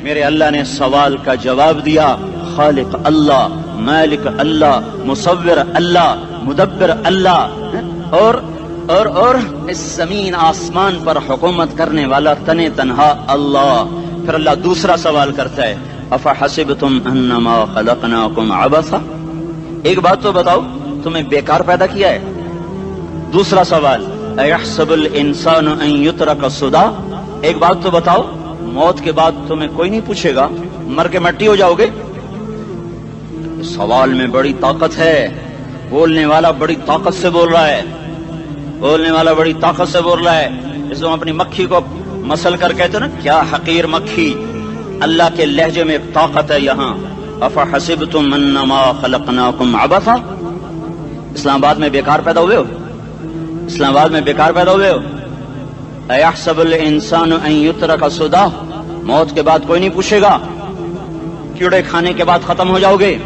میرے اللہ نے سوال کا جواب دیا، خالق اللہ، مالک اللہ، مصور اللہ، مدبر اللہ، اور اس زمین آسمان پر حکومت کرنے والا تنے تنہا اللہ۔ پھر اللہ دوسرا سوال کرتا ہے، افحسبتم انما خلقناکم عبثا، ایک بات تو بتاؤ، تمہیں بیکار پیدا کیا ہے؟ دوسرا سوال، ایحسب الانسان ان یترک سدی، ایک بات تو بتاؤ، موت کے بعد تمہیں کوئی نہیں پوچھے گا، مر کے مٹی ہو جاؤ گے؟ سوال میں بڑی طاقت ہے، بولنے والا بڑی طاقت سے بول رہا ہے، بولنے والا بڑی طاقت سے بول رہا ہے۔ جس ہم اپنی مکھی کو مسل کر کہتے نا، کیا حقیر مکھی، اللہ کے لہجے میں ایک طاقت ہے یہاں۔ افحسبتم انما خلقناکم عبثا، اسلام آباد میں بیکار پیدا ہوئے ہو؟ اسلام آباد میں بیکار پیدا ہوئے ہو؟ ایحسب الانسان ان یترک سدی، موت کے بعد کوئی نہیں پوچھے گا، کیڑے کھانے کے بعد ختم ہو جاؤ گے۔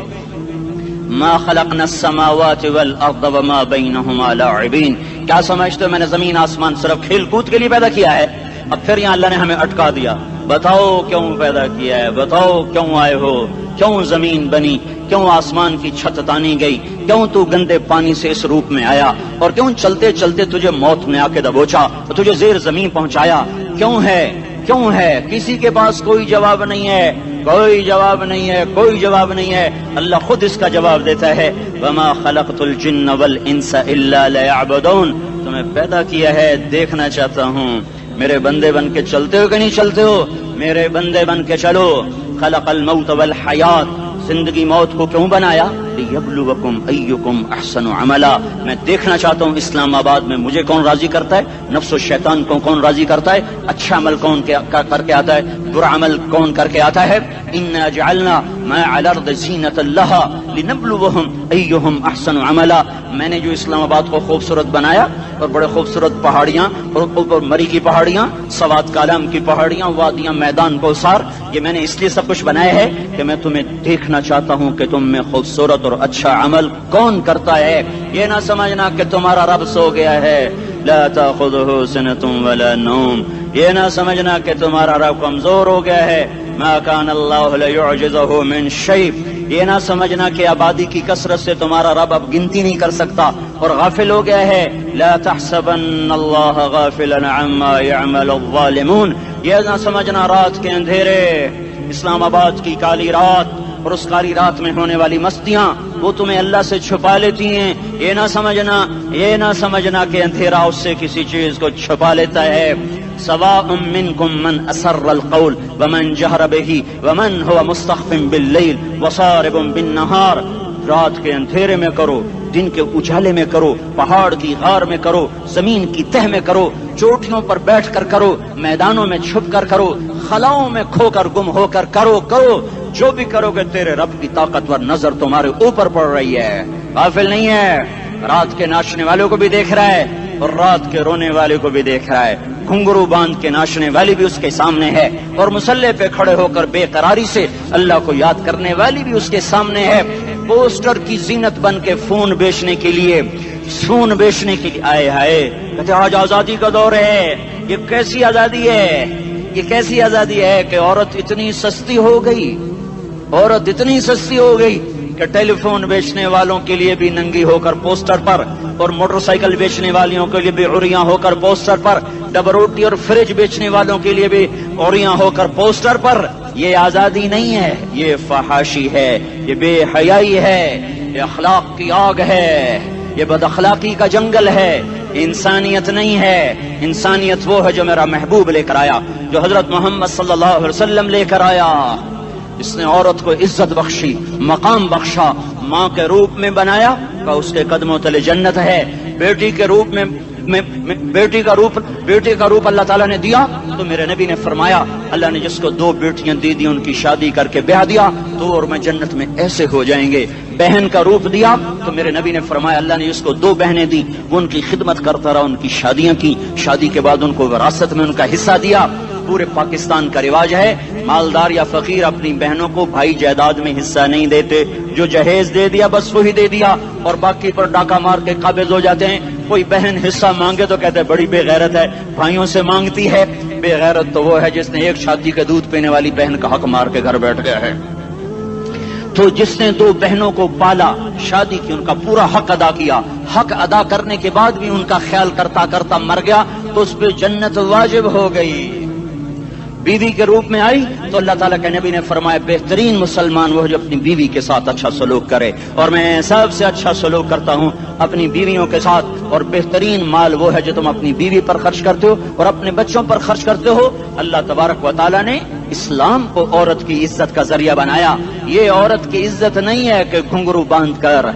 ما خلقنا السماوات والارض وما بینہما لاعبین، کیا سمجھتے ہو میں نے زمین آسمان صرف کھیل کود کے لیے پیدا کیا ہے؟ اب پھر یہاں اللہ نے ہمیں اٹکا دیا، بتاؤ کیوں پیدا کیا ہے، بتاؤ کیوں آئے ہو، کیوں زمین بنی، کیوں آسمان کی چھت تانی گئی، کیوں تو گندے پانی سے اس روپ میں آیا، اور کیوں چلتے چلتے تجھے موت نے آ کے دبوچا اور تجھے زیر زمین پہنچایا، کیوں ہے، کیوں ہے؟ کسی کے پاس کوئی جواب نہیں ہے، کوئی جواب نہیں ہے، کوئی جواب نہیں ہے، اللہ خود اس کا جواب دیتا ہے، وما خلقت الجن والانس الا لیعبدون، تمہیں پیدا کیا ہے دیکھنا چاہتا ہوں، میرے بندے بن کے چلتے ہو کہ نہیں چلتے ہو؟ میرے بندے بن کے چلو۔ خلق الموت والحیات، زندگی موت کو کیوں بنایا؟ لیبلوکم ایکم احسن عملا، میں دیکھنا چاہتا ہوں اسلام آباد میں مجھے کون راضی کرتا ہے، نفس و شیطان کو کون راضی کرتا ہے، اچھا عمل کون کر کے آتا ہے، برا عمل کون کر کے آتا ہے۔ انا جعلنا ما علی الارض زینۃ لها لنبلوہم ایہم احسن عملا، میں نے جو اسلام آباد کو خوبصورت بنایا، اور بڑے خوبصورت پہاڑیاں، اور اوپر مری کی پہاڑیاں، سوات کالام کی پہاڑیاں، وادیاں، میدان کوثر، یہ میں نے اس لیے سب کچھ بنایا ہے کہ میں تمہیں دیکھنا چاہتا ہوں کہ تم میں خوبصورت اور اچھا عمل کون کرتا ہے۔ یہ نہ سمجھنا کہ تمہارا رب سو گیا ہے، لا تاخذہ سنۃ ولا نوم، یہ نہ سمجھنا کہ تمہارا رب کمزور ہو گیا ہے، ما کان اللہ لیعجزہ من شیء، یہ نہ سمجھنا کہ آبادی کی کثرت سے تمہارا رب اب گنتی نہیں کر سکتا اور غافل ہو گیا ہے، لا تحسبن اللہ غافلا عما يعمل الظالمون، یہ نہ سمجھنا رات کے اندھیرے، اسلام آباد کی کالی رات اور اس کالی رات میں ہونے والی مستیاں وہ تمہیں اللہ سے چھپا لیتی ہیں، یہ نہ سمجھنا کہ اندھیرا اس سے کسی چیز کو چھپا لیتا ہے۔ سواء منکم من اسر القول ومن جہر بہ ومن هو مستخف باللیل وصارب بالنہار، رات کے اندھیرے میں کرو، دن کے اجالے میں کرو، پہاڑ کی غار میں کرو، زمین کی تہ میں کرو، چوٹیوں پر بیٹھ کر کرو، میدانوں میں چھپ کر کرو، خلاؤں میں کھو کر گم ہو کر کرو، جو بھی کرو گے تیرے رب کی طاقتور نظر تمہارے اوپر پڑ رہی ہے، غافل نہیں ہے، رات کے ناچنے والوں کو بھی دیکھ رہا ہے اور رات کے رونے والے کو بھی دیکھ رہا ہے، گھنگرو باندھ کے ناچنے والی بھی اس کے سامنے ہے، اور مسلح پہ کھڑے ہو کر بے قراری سے اللہ کو یاد کرنے والی بھی اس کے سامنے ہے، پوسٹر کی زینت بن کے فون بیچنے کے لیے آئے ہائے، کہتے آج آزادی کا دور ہے، یہ کیسی آزادی ہے، یہ کیسی آزادی ہے کہ عورت اتنی سستی ہو گئی کہ ٹیلی فون بیچنے والوں کے لیے بھی ننگی ہو کر پوسٹر پر، اور موٹر سائیکل بیچنے والوں کے لیے بھی عریاں ہو کر پوسٹر پر، ڈبل روٹی اور فریج بیچنے والوں کے لیے بھی عریاں ہو کر پوسٹر پر۔ یہ آزادی نہیں ہے، یہ فحاشی ہے، یہ بے حیائی ہے، یہ اخلاق کی آگ ہے، یہ بد اخلاقی کا جنگل ہے، انسانیت نہیں ہے۔ انسانیت وہ ہے جو میرا محبوب لے کر آیا، جو حضرت محمد صلی اللہ علیہ وسلم لے کر آیا، اس نے عورت کو عزت بخشی، مقام بخشا، ماں کے روپ میں بنایا کہ اس کے قدموں تلے جنت ہے، بیٹی کے روپ میں بیٹی کا روپ اللہ تعالیٰ نے دیا تو میرے نبی نے فرمایا اللہ نے جس کو 2 بیٹیاں دی ان کی شادی کر کے بیاہ دیا تو اور میں جنت میں ایسے ہو جائیں گے۔ بہن کا روپ دیا تو میرے نبی نے فرمایا اللہ نے جس کو 2 بہنیں دی وہ ان کی خدمت کرتا رہا، ان کی شادیاں کی، شادی کے بعد ان کو وراثت میں ان کا حصہ دیا۔ پورے پاکستان کا رواج ہے مالدار یا فقیر اپنی بہنوں کو بھائی جائیداد میں حصہ نہیں دیتے، جو جہیز دے دیا بس وہی دے دیا اور باقی پر ڈاکہ مار کے قابض ہو جاتے ہیں۔ کوئی بہن حصہ مانگے تو کہتے بڑی بے غیرت ہے، بھائیوں سے مانگتی ہے۔ بے غیرت تو وہ ہے جس نے ایک شادی کا دودھ پینے والی بہن کا حق مار کے گھر بیٹھ گیا ہے۔ تو جس نے دو بہنوں کو پالا، شادی کی، ان کا پورا حق ادا کیا، حق ادا کرنے کے بعد بھی ان کا خیال کرتا کرتا مر گیا تو اس پہ جنت واجب ہو گئی۔ بیوی کے روپ میں آئی تو اللہ تعالیٰ کے نبی نے فرمایا بہترین مسلمان وہ جو اپنی بیوی کے ساتھ اچھا سلوک کرے، اور میں سب سے اچھا سلوک کرتا ہوں اپنی بیویوں کے ساتھ، اور بہترین مال وہ ہے جو تم اپنی بیوی پر خرچ کرتے ہو اور اپنے بچوں پر خرچ کرتے ہو۔ اللہ تبارک و تعالیٰ نے اسلام کو عورت کی عزت کا ذریعہ بنایا۔ یہ عورت کی عزت نہیں ہے کہ گھنگرو باندھ کر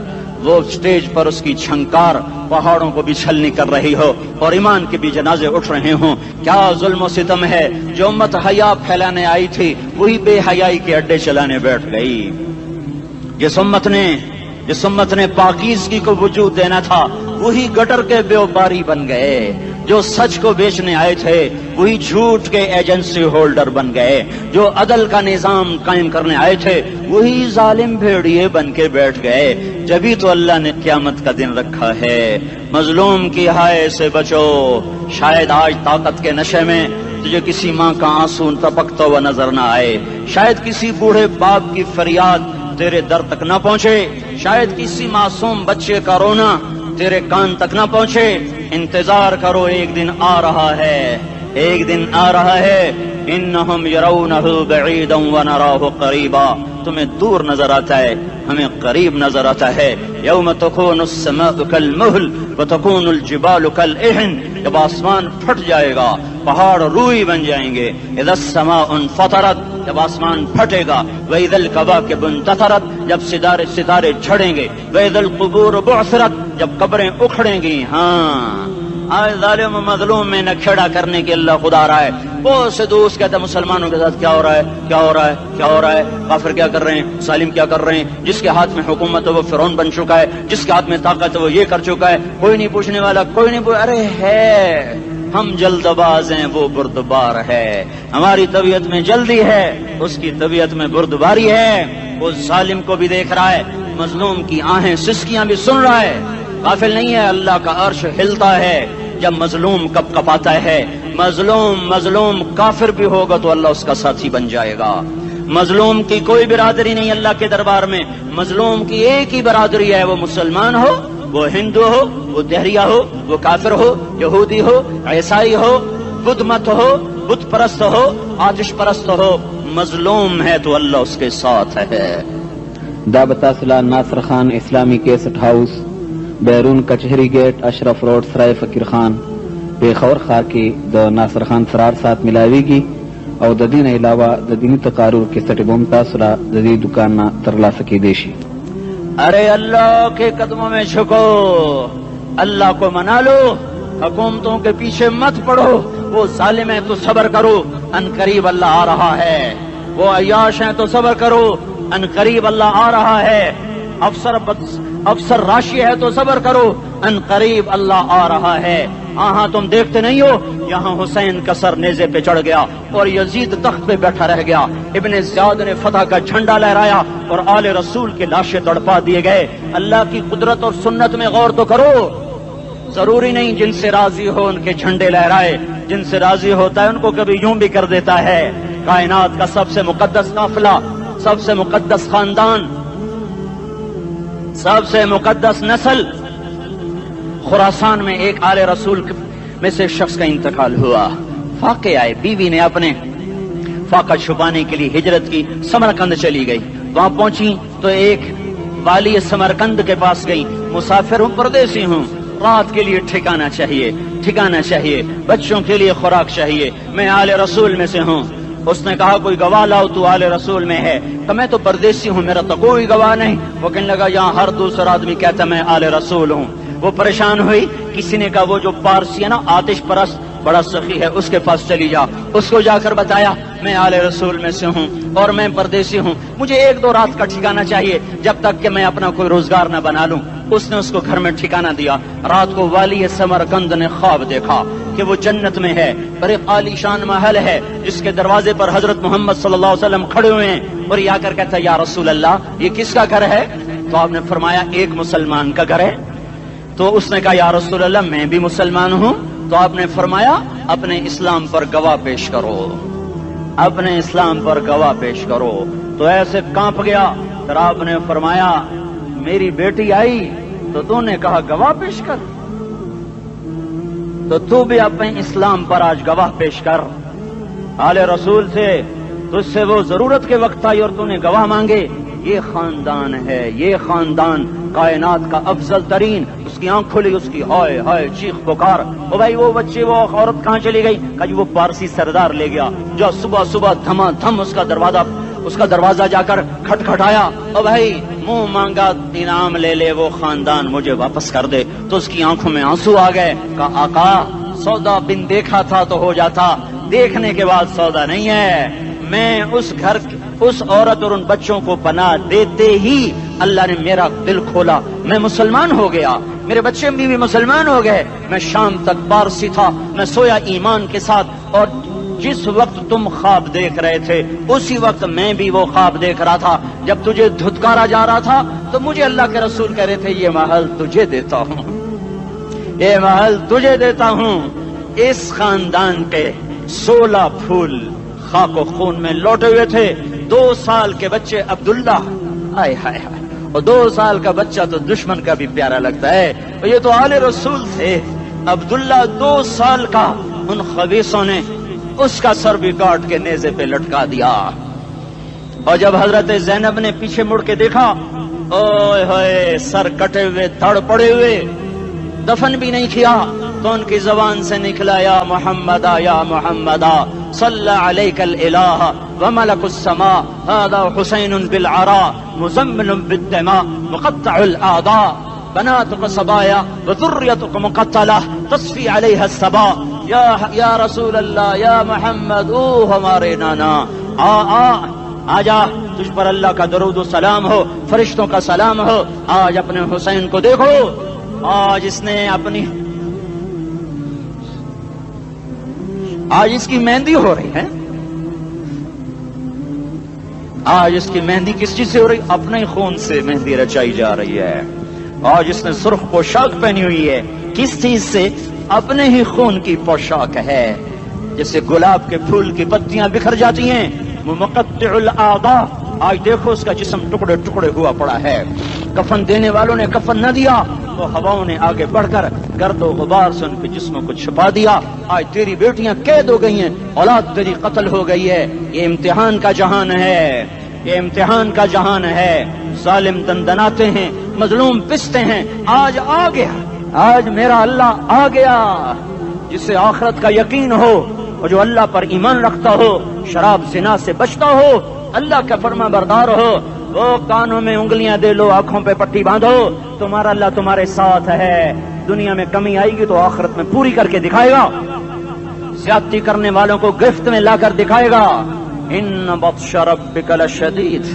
وہ اسٹیج پر اس کی چھنکار پہاڑوں کو بھی چھلنی کر رہی ہو اور ایمان کے بھی جنازے اٹھ رہے ہوں۔ کیا ظلم و ستم ہے، جو امت حیا پھیلانے آئی تھی وہی بے حیائی کے اڈے چلانے بیٹھ گئی۔ جس امت نے پاکیزگی کو وجود دینا تھا وہی گٹر کے بیوباری بن گئے۔ جو سچ کو بیچنے آئے تھے وہی جھوٹ کے ایجنسی ہولڈر بن گئے۔ جو عدل کا نظام قائم کرنے آئے تھے وہی ظالم بھیڑیے بن کے بیٹھ گئے۔ جبھی تو اللہ نے قیامت کا دن رکھا ہے۔ مظلوم کی ہائے سے بچو، شاید آج طاقت کے نشے میں تجھے کسی ماں کا آنسو ٹپکتا ہوا نظر نہ آئے، شاید کسی بوڑھے باپ کی فریاد تیرے در تک نہ پہنچے، شاید کسی معصوم بچے کا رونا تیرے کان تک نہ پہنچے۔ انتظار کرو، ایک دن آ رہا ہے، ایک دن آ رہا ہے۔ انہم یرونہ بعیدا ونراہ قریبا، تمہیں دور نظر آتا ہے، ہمیں قریب نظر آتا ہے۔ یوم تکون السماء کالمہل وتکون الجبال کالعہن، جب آسمان پھٹ جائے گا پہاڑ روئی بن جائیں گے۔ اذا السماء انفطرت، جب آسمان پھٹے گا۔ وَإِذَا الْكَوَاكِبُ انتَثَرَتْ، جب ستارے جھڑیں گے۔ وَإِذَا الْقُبُورُ بُعْثِرَتْ، جب قبریں اکھڑیں گی۔ ہاں آج ظالم و مظلوم میں نہ کھیڑا کرنے کے اللہ خدا رہا ہے۔ بہت سے دوست کہتے ہیں مسلمانوں کے ساتھ کیا ہو رہا ہے، کیا ہو رہا ہے، کیا ہو رہا ہے، کافر کیا کر رہے ہیں، ظالم کیا کر رہے ہیں، جس کے ہاتھ میں حکومت ہے وہ فرعون بن چکا ہے، جس کے ہاتھ میں طاقت ہے وہ یہ کر چکا ہے، کوئی نہیں پوچھنے والا، کوئی نہیں ارے ہے، ہم جلد باز ہیں وہ بردبار ہے۔ ہماری طبیعت میں جلدی ہے، اس کی طبیعت میں بردباری ہے۔ وہ ظالم کو بھی دیکھ رہا ہے، مظلوم کی آہیں سسکیاں بھی سن رہا ہے، غافل نہیں ہے۔ اللہ کا عرش ہلتا ہے جب مظلوم کپ کپاتا ہے۔ مظلوم کافر بھی ہوگا تو اللہ اس کا ساتھی بن جائے گا۔ مظلوم کی کوئی برادری نہیں اللہ کے دربار میں، مظلوم کی ایک ہی برادری ہے، وہ مسلمان ہو، وہ ہندو ہو، وہ دہریہ ہو، وہ کافر ہو، یہودی ہو، عیسائی ہو، بدھ مت ہو، بت پرست ہو، آتش پرست ہو، مظلوم ہے تو اللہ اس کے ساتھ ہے۔ دا بتاصلہ ناصر خان اسلامی کیسٹ ہاؤس، بیرون کچہری گیٹ، اشرف روڈ، سرائے فقیر خان، پیښور ښار کې د ناصر خان سرار سات ملاویږي او د دې نه علاوه د دیني تقارر کیسټ بم تاسو را د دې دکان نه ترلاسه کیدی شي۔ ارے اللہ کے قدموں میں جھکو، اللہ کو منا لو، حکومتوں کے پیچھے مت پڑو۔ وہ ظالم ہے تو صبر کرو، ان قریب اللہ آ رہا ہے۔ وہ عیاش ہیں تو صبر کرو، ان قریب اللہ آ رہا ہے۔ افسر راشی ہے تو صبر کرو، ان قریب اللہ آ رہا ہے۔ ہاں تم دیکھتے نہیں ہو، یہاں حسین کا سر نیزے پہ چڑھ گیا اور یزید تخت پہ بیٹھا رہ گیا، ابن زیاد نے فتح کا جھنڈا لہرایا اور آل رسول کے لاشیں تڑپا دیے گئے۔ اللہ کی قدرت اور سنت میں غور تو کرو۔ ضروری نہیں جن سے راضی ہو ان کے جھنڈے لہرائے، جن سے راضی ہوتا ہے ان کو کبھی یوں بھی کر دیتا ہے۔ کائنات کا سب سے مقدس قافلہ، سب سے مقدس خاندان، سب سے مقدس نسل، خراسان میں ایک آل رسول میں سے شخص کا انتقال ہوا۔ فاقے آئے، بیوی نے اپنے فاقہ چھپانے کے لیے ہجرت کی، سمرقند چلی گئی۔ وہاں پہنچی تو ایک والی سمرقند کے پاس گئی، مسافر ہوں، پردیسی ہوں، رات کے لیے ٹھکانہ چاہیے، بچوں کے لیے خوراک چاہیے، میں آل رسول میں سے ہوں۔ اس نے کہا کوئی گواہ لاؤ، تو آل رسول میں ہے؟ کہ میں تو پردیسی ہوں، میرا تو کوئی گواہ نہیں۔ وہ کہنے لگا یہاں ہر دوسرا آدمی کہتا میں آل رسول ہوں۔ وہ پریشان ہوئی، کسی نے کہا وہ جو پارسی ہے نا آتش پرست بڑا سخی ہے، اس کے پاس چلی جا۔ اس کو جا کر بتایا میں آل رسول میں سے ہوں اور میں پردیسی ہوں، مجھے 1-2 رات کا ٹھکانہ چاہیے جب تک کہ میں اپنا کوئی روزگار نہ بنا لوں۔ اس نے اس کو گھر میں ٹھکانہ دیا۔ رات کو والی سمرقند نے خواب دیکھا کہ وہ جنت میں ہے، بڑے عالی شان محل ہے جس کے دروازے پر حضرت محمد صلی اللہ علیہ وسلم کھڑے ہوئے ہیں، اور یہ آ کر کہتا ہے یا رسول اللہ یہ کس کا گھر ہے؟ تو آپ نے فرمایا ایک مسلمان کا گھر ہے۔ تو اس نے کہا یا رسول اللہ میں بھی مسلمان ہوں. تو آپ نے فرمایا اپنے اسلام پر گواہ پیش کرو, اپنے اسلام پر گواہ پیش کرو. تو ایسے کانپ گیا. پھر آپ نے فرمایا میری بیٹی آئی تو تو نے کہا گواہ پیش کر, تو تو بھی اپنے اسلام پر آج گواہ پیش کر. آل رسول سے تجھ سے وہ ضرورت کے وقت آئی اور تو نے گواہ مانگے. یہ خاندان ہے, یہ خاندان کائنات کا افضل ترین. اس کی آنکھ کھلی, اس کی ہائے ہائے چیخ پکار. او بھائی وہ بچے وہ عورت کہاں چلی گئی؟ کہا جی وہ پارسی سردار لے گیا جو صبح صبح دھما دھم اس کا دروازہ جا کر کھٹکھٹایا. او بھائی منہ مانگا انعام لے لے, وہ خاندان مجھے واپس کر دے. تو اس کی آنکھوں میں آنسو آ گئے. کہا آقا سودا بن دیکھا تھا تو ہو جاتا, دیکھنے کے بعد سودا نہیں ہے. میں اس گھر اس عورت اور ان بچوں کو پناہ دیتے ہی اللہ نے میرا دل کھولا, میں مسلمان ہو گیا, میرے بچے بھی مسلمان ہو گئے. میں شام تک پارسی تھا, میں سویا ایمان کے ساتھ, اور جس وقت تم خواب دیکھ رہے تھے اسی وقت میں بھی وہ خواب دیکھ رہا تھا. جب تجھے دھتکارا جا رہا تھا تو مجھے اللہ کے رسول کہہ رہے تھے یہ محل تجھے دیتا ہوں, یہ محل تجھے دیتا ہوں. اس خاندان کے 16 پھول خاک و خون میں لوٹے ہوئے تھے. 2 سال کے بچے عبداللہ, ہائے ہائے ہائے, اور 2 سال کا بچہ تو دشمن کا بھی پیارا لگتا ہے. اور یہ تو آل رسول تھے. عبداللہ 2 سال کا, ان خبیثوں نے اس کا سر بھی کاٹ کے نیزے پہ لٹکا دیا. اور جب حضرت زینب نے پیچھے مڑ کے دیکھا, اوئے ہوئے سر کٹے ہوئے, دھڑ پڑے ہوئے, دفن بھی نہیں کیا, تو ان کی زبان سے نکلا یا محمدا یا محمدا صلی علیک الالہ وملک السماء هذا حسین بالعراء مزمل بالدماء مقطع الاعضاء بناتك صبايا وذريتك مقتلة تصفي عليها الصبا. یا رسول اللہ, یا محمد, او ہمارے نانا, آ جا, تجھ پر اللہ کا درود و سلام ہو, فرشتوں کا سلام ہو. آج اپنے حسین کو دیکھو, آج اس نے اپنی, آج اس کی مہندی ہو رہی ہے. آج اس کی مہندی کس چیز سے ہو رہی؟ اپنے خون سے مہندی رچائی جا رہی ہے. آج اس نے سرخ پوشاک پہنی ہوئی ہے, کس چیز سے؟ اپنے ہی خون کی پوشاک ہے. جیسے گلاب کے پھول کی پتیاں بکھر جاتی ہیں, وہ مقطع الاعضاء. آج دیکھو اس کا جسم ٹکڑے ٹکڑے ہوا پڑا ہے. کفن دینے والوں نے کفن نہ دیا تو ہواؤں نے آگے بڑھ کر گرد و غبار سے ان کے جسموں کو چھپا دیا. آج تیری بیٹیاں قید ہو گئی ہیں, اولاد تیری قتل ہو گئی ہے. یہ امتحان کا جہان ہے, یہ امتحان کا جہان ہے. ظالم دندناتے ہیں, مظلوم پستے ہیں. آج آ گیا, آج میرا اللہ آ گیا. جسے آخرت کا یقین ہو اور جو اللہ پر ایمان رکھتا ہو, شراب زنا سے بچتا ہو, اللہ کا فرما بردار ہو, وہ کانوں میں انگلیاں دے لو, آنکھوں پہ پٹی باندھو, تمہارا اللہ تمہارے ساتھ ہے. دنیا میں کمی آئے گی تو آخرت میں پوری کر کے دکھائے گا. زیادتی کرنے والوں کو گرفت میں لا کر دکھائے گا. ان بطش ربک لشدید,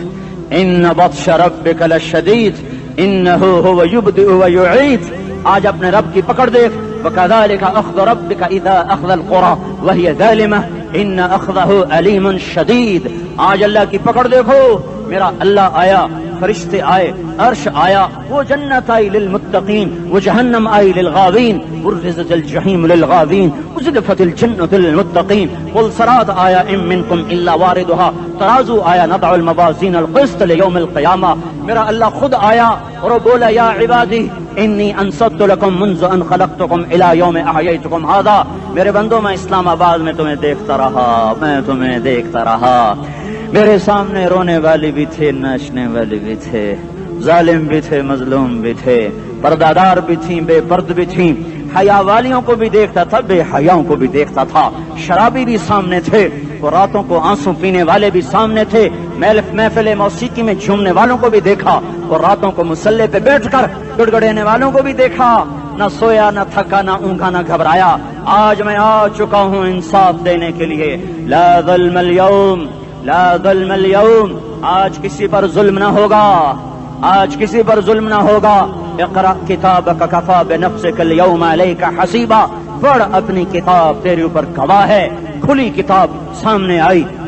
ان بطش ربک لشدید انہ هو یبدئ ویعید. آج اپنے رب کی پکڑ دیکھ. وکذالک اخذ ربک اذا اخذ القرى وهي ظالمہ ان اخذہ علیم شدید. آج اللہ کی پکڑ دیکھو. میرا اللہ آیا, فرشتے آئے, عرش آیا, وہ جنت آئی للمتقین, وہ جہنم آئی للغاوین, برزت الجحیم للغاوین, ازلفت الجنت للمتقین. قل صراط آیا ام منکم الا واردها, ترازو آیا نضع الموازین القسط لیوم القیامہ. میرا اللہ خود آیا اور وہ بولا یا عبادی انی انصت لکم منذ ان خلقتکم الى یوم احییتکم هذا. میرے بندوں, میں اسلام آباد میں تمہیں دیکھتا رہا, میں تمہیں دیکھتا رہا. میرے سامنے رونے والی بھی تھے, ناچنے والی بھی تھے, ظالم بھی تھے, مظلوم بھی تھے, پردادار بھی تھیں, بے پرد بھی تھیں. حیا والیوں کو بھی دیکھتا تھا, بے حیاؤں کو بھی دیکھتا تھا. شرابی بھی سامنے تھے, اور راتوں کو آنسو پینے والے بھی سامنے تھے. محفل موسیقی میں جھومنے والوں کو بھی دیکھا, اور راتوں کو مسلح پہ بیٹھ کر گڑگڑانے والوں کو بھی دیکھا. نہ سویا, نہ تھکا, نہ اونگا, نہ گھبرایا. آج میں آ چکا ہوں انصاف دینے کے لیے. لا ظلم اليوم, لا ظلم اليوم. آج کسی پر ظلم نہ ہوگا, آج کسی پر ظلم نہ ہوگا. اقرأ کتابک کفا بنفسک اليوم علیک حسیبا. پڑھ اپنی کتاب, تیرے اوپر گواہ ہے. کھلی کتاب سامنے آئی,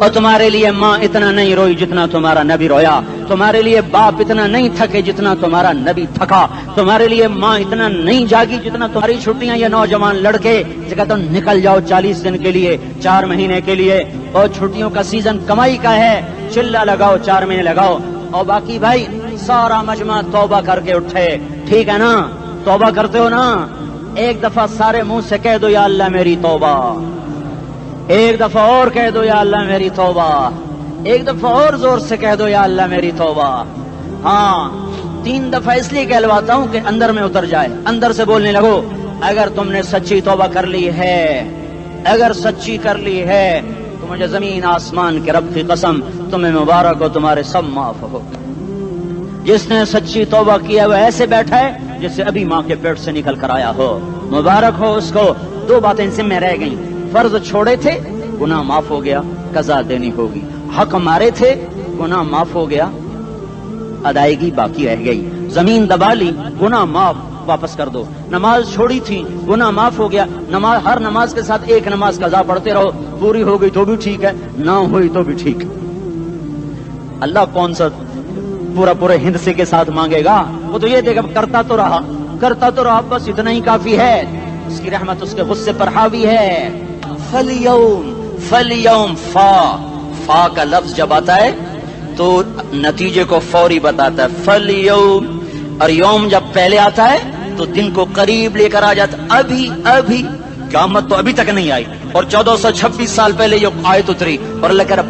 اور تمہارے لیے ماں اتنا نہیں روئی جتنا تمہارا نبی رویا، تمہارے لیے باپ اتنا نہیں تھکے جتنا تمہارا نبی تھکا، تمہارے لیے ماں اتنا نہیں جاگی جتنا تمہاری چھٹیاں یہ نوجوان لڑکے جگہ تو نکل جاؤ 40 دن کے لیے، 4 مہینے کے لیے، اور چھٹیوں کا سیزن کمائی کا ہے، چلا لگاؤ 4 مہینے لگاؤ، اور باقی بھائی سارا مجمع توبہ کر کے اٹھے، ٹھیک ہے نا؟ توبہ کرتے ہو نا؟ ایک دفعہ سارے منہ سے کہہ دو یا اللہ میری توبہ، ایک دفعہ اور کہہ دو یا اللہ میری توبہ، ایک دفعہ اور زور سے کہہ دو یا اللہ میری توبہ۔ ہاں 3 دفعہ اس لیے کہلواتا ہوں کہ اندر میں اتر جائے، اندر سے بولنے لگو۔ اگر تم نے سچی توبہ کر لی ہے، اگر سچی کر لی ہے تو مجھے زمین آسمان کے رب کی قسم تمہیں مبارک ہو، تمہارے سب معاف ہو۔ جس نے سچی توبہ کیا وہ ایسے بیٹھا ہے جس سے ابھی ماں کے پیٹ سے نکل کر آیا ہو، مبارک ہو اس کو۔ 2 باتیں ذمہ رہ گئیں، فرض چھوڑے تھے گناہ معاف ہو گیا، قضا دینی ہوگی، حق مارے تھے گناہ معاف ہو گیا، ادائیگی باقی رہ گئی، زمین دبا لی گناہ معاف، واپس کر دو، نماز چھوڑی تھی گناہ معاف ہو گیا، نماز ہر نماز کے ساتھ ایک نماز قضا پڑھتے رہو، پوری ہو گئی تو بھی ٹھیک ہے، نہ ہوئی تو بھی ٹھیک۔ اللہ کون سا پورے ہند سے کے ساتھ مانگے گا؟ وہ تو یہ دیکھا کرتا تو رہا بس اتنا ہی کافی ہے، اس کی رحمت اس کے غصے پر حاوی ہے۔ فَالْيَوْمِ فا کا لفظ جب آتا ہے تو نتیجے کو فوری بتاتا ہے، فَالْيَوْمِ، اور یوم جب پہلے آتا ہے تو دن کو قریب لے کر آ جاتا، ابھی قیامت تو ابھی تک نہیں آئی، اور 1426 سال پہلے یہ آیت اتری، اور اللہ کہہ رہا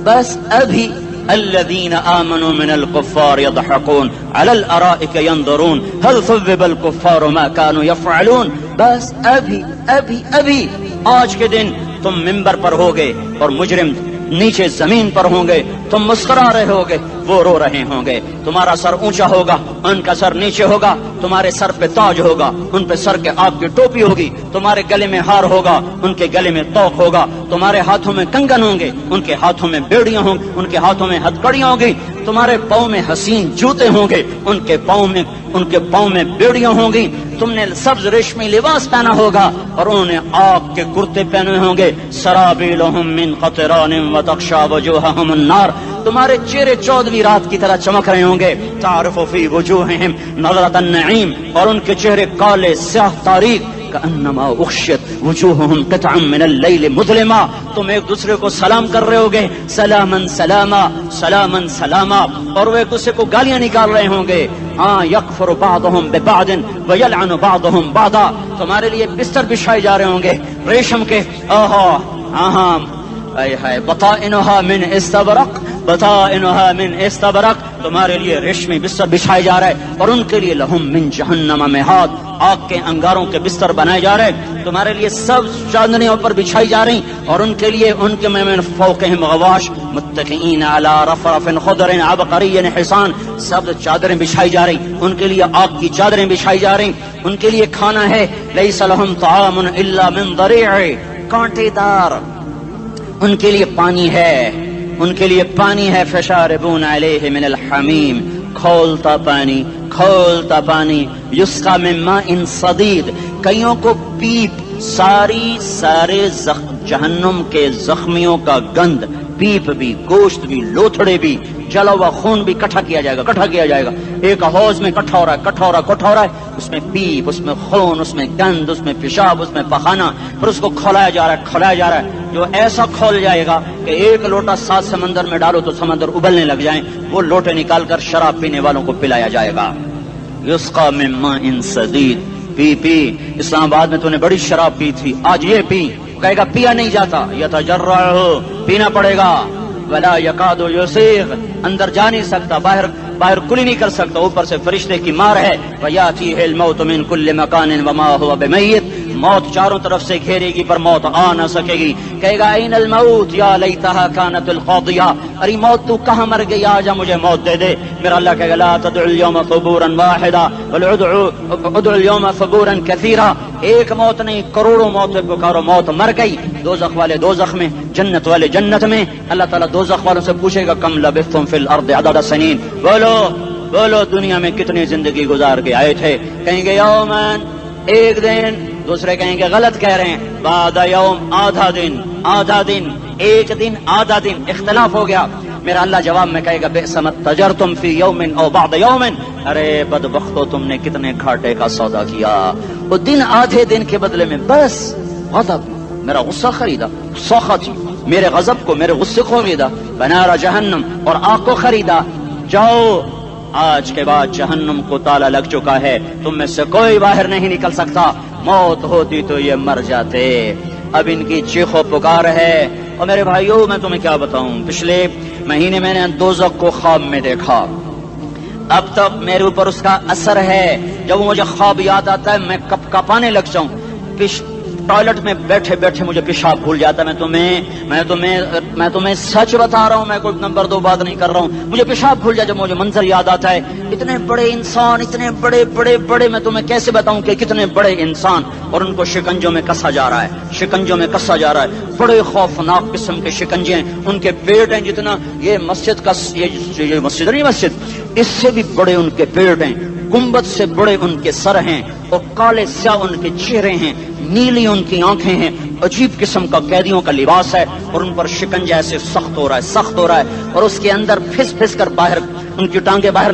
بس ابھی الذين آمنوا من الكفار يضحكون على الارائك ينظرون هل ثوب الكفار ما كانوا يفعلون۔ بس ابھی آج کے دن تم منبر پر ہوگے اور مجرم نیچے زمین پر ہوں گے، تم مسکرا رہے ہوگے وہ رو رہے ہوں گے، تمہارا سر اونچا ہوگا ان کا سر نیچے ہوگا، تمہارے سر پہ تاج ہوگا ان پہ سر کے آگ کی ٹوپی ہوگی، تمہارے گلے میں ہار ہوگا ان کے گلے میں توق ہوگا، تمہارے ہاتھوں میں کنگن ہوں گے ان کے ہاتھوں میں بیڑیاں ہوں گی، ان کے ہاتھوں میں ہتھکڑیاں ہوں گی، تمہارے پاؤں میں حسین جوتے ہوں گے ان کے پاؤں میں بیڑیاں ہوں گی، تم نے سبز ریشمی لباس پہنا ہوگا اور انہوں نے آگ کے کرتے پہنے ہوں گے، سرابیلہم من قطران وتغشا وجوہہم النار، تمہارے چہرے 14ویں رات کی طرح چمک رہے ہوں گے، تعرف فی وجوہہم نظرۃ النعیم، اور ان کے چہرے کالے سیاہ تاریک، کأنما اغشیت وجوہہم قطعا من اللیل مظلما، تم ایک دوسرے کو سلام کر رہے ہوگے، سلاما سلاما سلاما سلاما، اور وہ ایک دوسرے کو گالیاں نکال رہے ہوں گے، ہاں یکفر بعضهم ببعض ویلعن بعضهم بعضا، تمہارے لیے بستر بچھائے جا رہے ہوں گے ریشم کے، بطائنها من استبرق، بطائنها من استبرق، تمہارے لیے ریشمی بستر بچھائے جا رہے ہیں، اور ان کے لیے لہم من جہنم مہاد، آگ کے انگاروں کے بستر بنائے جا رہے ہیں، تمہارے لیے سب چادریوں پر بچھائی جا رہی، اور ان کے لیے ان کے من فوقہم غواش متکئین علی رفرف خضر عبقری حصان، سب چادریں بچھائی جا رہی، ان کے لیے آگ کی چادریں بچھائی جا رہی، ان کے لیے کھانا ہے لیس لہم طعام الا من ضریع، کانٹے دار، ان کے لیے پانی ہے، ان کے لیے پانی ہے، فشاربون علیہ من الحمیم، کھولتا پانی، یسقا من ماء صدید، کئیوں کو پیپ، سارے جہنم کے زخمیوں کا گند، پیپ بھی، گوشت بھی، لوتھڑے بھی، جلا ہوا خون بھی کٹھا کیا جائے گا، ایک حوض میں کٹھا ہو رہا ہے، اس میں پیپ، اس میں خون، اس میں گند، اس میں پیشاب، اس میں پخانہ، پھر اس کو کھولایا جا رہا ہے، جو ایسا کھول جائے گا کہ 1 لوٹا 7 سمندر میں ڈالو تو سمندر ابلنے لگ جائیں، وہ لوٹے نکال کر شراب پینے والوں کو پلایا جائے گا، یسقا من ماء صدید، پی اسلام آباد میں تو نے بڑی شراب پی تھی، آج یہ پی، کہے گا پیا نہیں جاتا، یتجرعہ، پینا پڑے گا، ولا یکاد یسیغ، اندر جا نہیں سکتا، باہر کلی نہیں کر سکتا، اوپر سے فرشتے کی مار ہے، ویاتیہ الموت من کل مکان وما هو بمیت، موت چاروں طرف سے گھیرے گی پر موت آ نہ سکے گی، کہے گا این الموت یا لیتہا کانت القاضیہ، ارے موت تو کہاں مر گئی، آجا مجھے موت دے دے، میرا اللہ کہے گا لا تدعو اليوم ثبورا واحدا بل ادعو اليوم ثبورا کثیرا، ایک موت نہیں کروڑوں موتیں پکارو، موت مر گئی، دوزخ والے دوزخ میں، جنت والے جنت میں، اللہ تعالیٰ دوزخ والوں سے پوچھے گا کم لبثتم فی الارض عدد سنین، بولو دنیا میں کتنی زندگی گزار کے آئے تھے، کہیں گے ایک دن، دوسرے کہیں گے غلط کہہ رہے ہیں، بعد یوم آدھا دن، آدھا دن، ایک دن آدھا دن، اختلاف ہو گیا. میرا اللہ جواب میں کہے گا بئس ما تجرتم فی یوم او بعد یوم، ارے بدبختو تم نے کتنے گھاٹے کا سودا کیا. وہ دن آدھے دن کے بدلے میں بس غضب، میرا غصہ خریدا، سخط میرے غضب کو، میرے غصے کو خریدا، بنار جہنم، اور آگ کو خریدا. جاؤ آج کے بعد جہنم کو تالا لگ چکا ہے، تم میں سے کوئی باہر نہیں نکل سکتا. موت ہوتی تو یہ مر جاتے. اب ان کی چیخ و پکار ہے. اور میرے بھائیوں میں تمہیں کیا بتاؤں، پچھلے مہینے میں نے دوزخ کو خواب میں دیکھا. اب تک میرے اوپر اس کا اثر ہے. جب مجھے خواب یاد آتا ہے میں کپ کپانے لگ جاؤں. ٹوائلٹ میں بیٹھے بیٹھے مجھے پیشاب بھول جاتا ہے. میں تمہیں سچ بتا رہا ہوں، میں کوئی نمبر 2 بات نہیں کر رہا ہوں. مجھے پیشاب بھول جائے جب مجھے منظر یاد آتا ہے. اتنے بڑے انسان، اتنے بڑے بڑے بڑے، میں تمہیں کیسے بتاؤں کہ کتنے بڑے انسان، اور ان کو شکنجوں میں کسا جا رہا ہے، شکنجوں میں کسا جا رہا ہے. بڑے خوفناک قسم کے شکنجے ہیں. ان کے پیٹ ہیں جتنا یہ مسجد کا، یہ مسجد نہیں، مسجد اس سے بھی بڑے ان کے پیٹ ہیں. گنبد سے بڑے ان کے سر ہیں، اور کالے سیاہ ان کے چہرے ہیں، نیلی ان کی آنکھیں ہیں. عجیب قسم کا قیدیوں کا لباس ہے، اور ان پر شکنجہ ایسے سخت ہو رہا ہے، سخت ہو رہا ہے. اور اس کے اندر پھس پھس کر باہر ان کی ٹانگیں باہر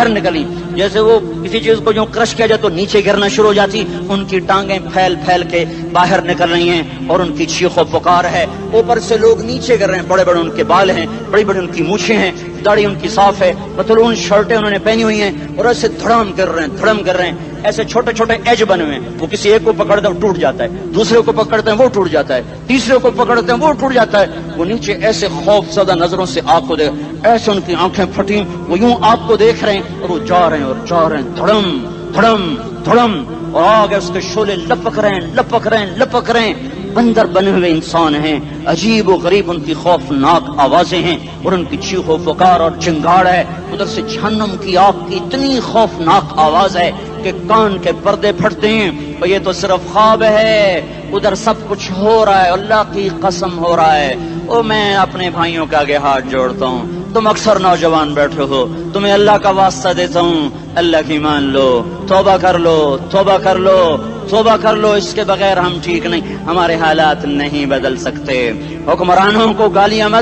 نکلی جیسے وہ کسی چیز کو جو کرش کیا جائے تو نیچے گرنا شروع ہو جاتی. ان کی ٹانگیں پھیل پھیل کے باہر نکل رہی ہیں، اور ان کی چیخ و پکار ہے. اوپر سے لوگ نیچے گر رہے ہیں. بڑے بڑے ان کے بال ہیں، بڑی بڑی ان کی مونچھیں ہیں، داڑھی ان کی صاف ہے، پتلون شرٹیں انہوں نے پہنی ہوئی ہیں، اور ایسے دھڑام کر رہے ہیں. ایسے چھوٹے چھوٹے ایج بنے ہوئے ہیں. وہ کسی ایک کو پکڑتے ہیں وہ ٹوٹ جاتا ہے، دوسرے کو پکڑتے ہیں وہ ٹوٹ جاتا ہے، تیسرے کو پکڑتے ہیں وہ ٹوٹ جاتا ہے. وہ نیچے ایسے خوف زدہ نظروں سے آگ کو دیکھ، ایسے ان کی آنکھیں پھٹی، وہ یوں آگ کو دیکھ رہے ہیں، اور وہ جا رہے ہیں دھڑم دھڑم دھڑم، اور آگے اس کے شعلے لپک رہے ہیں. بندر بنے ہوئے انسان ہیں، عجیب و غریب ان کی خوفناک آوازیں ہیں، اور ان کی چیخ و پکار اور چنگاڑ ہے. ادھر سے جہنم کی آگ کی اتنی خوفناک آواز ہے کہ کان کے پردے پھٹتے ہیں. اور یہ تو صرف خواب ہے، ادھر سب کچھ ہو رہا ہے، اللہ کی قسم ہو رہا ہے. اور میں اپنے بھائیوں کے آگے ہاتھ جوڑتا ہوں، تم اکثر نوجوان بیٹھے ہو، تمہیں اللہ کا واسطہ دیتا ہوں، اللہ کی مان لو، توبہ کر لو. اس کے بغیر ہم ٹھیک نہیں، ہمارے حالات نہیں بدل سکتے. حکمرانوں کو گالیاں مت